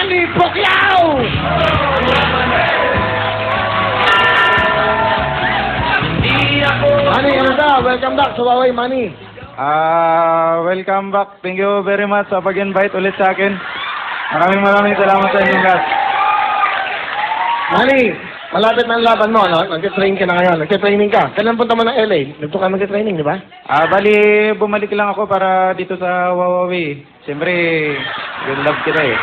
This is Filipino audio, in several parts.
Manny Pacquiao! Manny, ano ka? Welcome back sa Huawei, Manny. Welcome back. Thank you very much sa pag-invite ulit sa akin. Maraming salamat sa inyo guys. Manny, malapit na ang laban mo, no? Nag-train ka na ngayon. Nag-training ka. Kailan punta mo ng LA? Nagto ka mag-training, di ba? Bali, bumalik lang ako para dito sa Huawei. Siyempre, good love kita eh.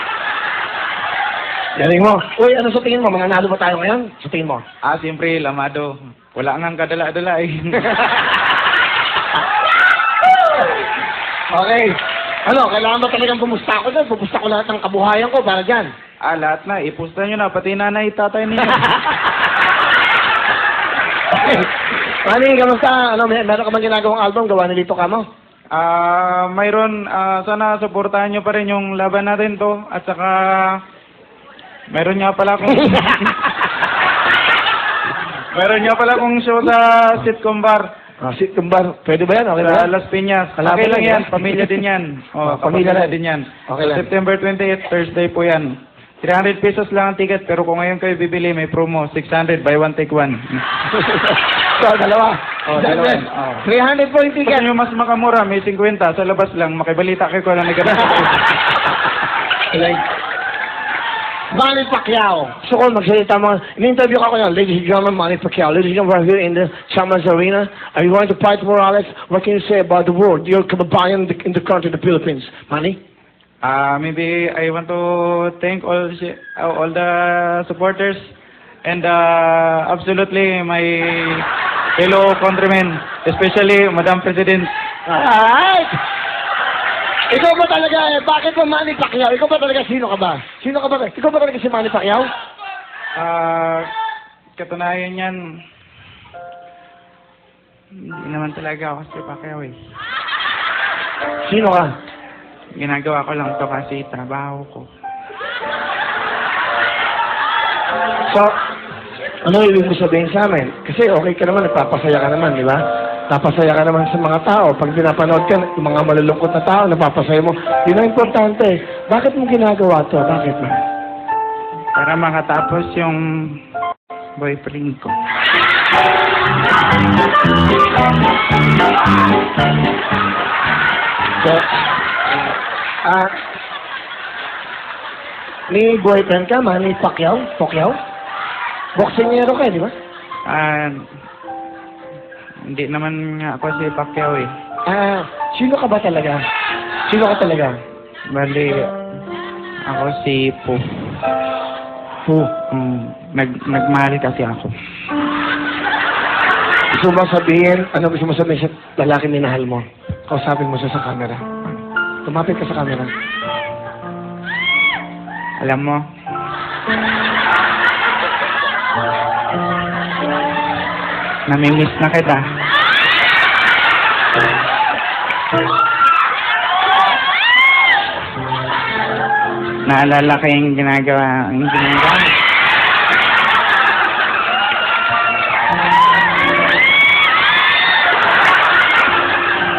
Galing mo. Uy, ano sa tingin mo? Mananalo ba tayo ngayon? Sa tingin mo? Siyempre, lamado. Wala nang kadala-dala eh. Okay. Ano, kailangan ba talagang pumusta ako doon? Pumusta ko lahat ng kabuhayan ko para dyan. Lahat na. Ipusta nyo na. Pati nanay, tatay ninyo. Manny, kamusta? Ano, meron ka bang ginagawang album? Gawa na dito ka mo? Mayroon, sana supportahan nyo pa rin yung laban natin to. At saka, mayroon nga pala akong... Meron nga pala akong show sa sitcom bar. Sitcom bar. Pwede ba yan? Okay ba Sa yan? Las Piñas. Kalaban Okay lang yan, yan. ha? Pamilya din yan. Pamilya kapamilya rin. din yan. Okay lang. September 28, Thursday po yan. 300 pesos lang ang ticket, pero kung ngayon kayo bibili, may promo. 600, buy one, take one. So, dalawa. Dalawa. 300 po yung Kung ticket. nyo mas makamura, may 50. Sa labas lang, makibalita kayo ko lang nagkaroon. Manny Pacquiao. So, kung magsalita mo, in-interview ka ko yan, ladies and gentlemen, Manny Pacquiao. Ladies and gentlemen, we're here in the Chamas Arena. Are you going to fight Morales? What can you say about the world? Your kababayan in the country, the Philippines. Manny? Maybe I want to thank all the supporters and absolutely my fellow countrymen, especially Madam President. Alright! Ikaw ba talaga bakit ba Manny Pacquiao? Ikaw ba talaga, sino ka ba? Sino ka ba? Ikaw ba talaga si Manny Pacquiao? Katunayan yan, hindi naman talaga ako si Pacquiao eh. Sino ka? Ginagawa ko lang to kasi trabaho ko. So, ano ibig mo sabihin sa amin? Kasi okay ka naman, nagpapasaya ka naman, di ba? Napasaya ka naman sa mga tao. Pag pinapanood ka, yung mga malulungkot na tao, napapasaya mo. Yun ang importante. Bakit mo ginagawa to? Bakit mo? Para makatapos yung boyfriend ko. So, may boyfriend ka, Manny Pacquiao? Pacquiao? Boksingero ka, di ba? Hindi naman nga ako si Pacquiao eh. Sino ka ba talaga? Sino ka talaga? Bali, ako si Pu. Pu. Nagmahal kasi ako. Gusto mo sabihin, ano gusto mo sabihin sa lalaki minahal mo? Kausapin mo siya sa camera. Tumapit ka sa camera. Alam mo, namimiss na kita. Naalala ko yung ginagawa.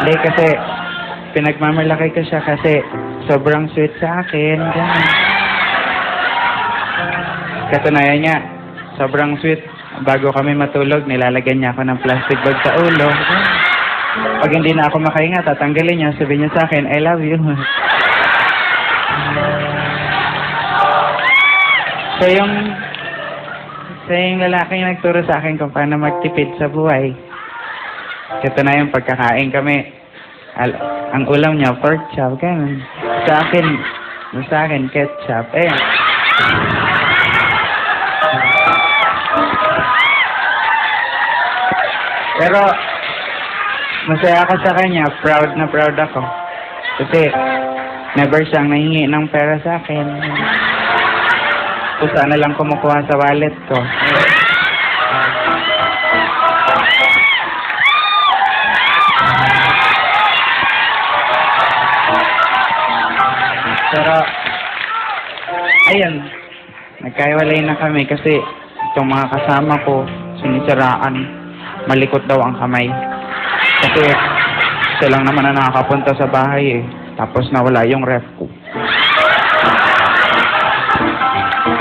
Hindi kasi, pinagmamalaki ko siya kasi sobrang sweet sa akin. Ganun. Katunayan niya, sobrang sweet. Bago kami matulog, nilalagyan niya ako ng plastic bag sa ulo. Pag hindi na ako makahinga, tatanggalin niya, sabihin niya sa akin, I love you. Siya yung lalaking nagturo sa akin kung paano magtipid sa buhay. Katunayan, pagkakain kami, ang ulam niya, pork chop, ganun. Sa akin, ketchup. Pero, masaya ako sa kanya. Proud na proud ako. Kasi, never siyang nahingi ng pera sa akin. Kung saan na lang kumukuha sa wallet ko. Pero, ayun. Nagkaiwalay na kami kasi itong mga kasama ko, sinisiraan. Malikot daw ang kamay. Kasi siya lang naman na nakakapunta sa bahay eh. Tapos nawala yung ref ko.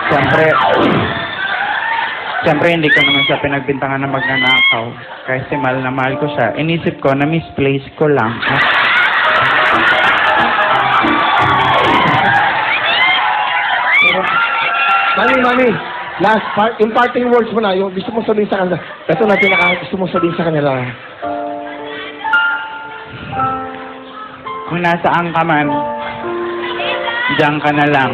Siyempre, hindi ko naman siya pinagbintangan na magnanakaw. Kasi mahal na mahal ko siya. Inisip ko na misplace ko lang. Mami, last part, yung parting words mo na, yung gusto mong sabihin sa kanila. Ito na gusto mong sabihin sa kanila. Kung nasaan ka man, diyan ka na lang.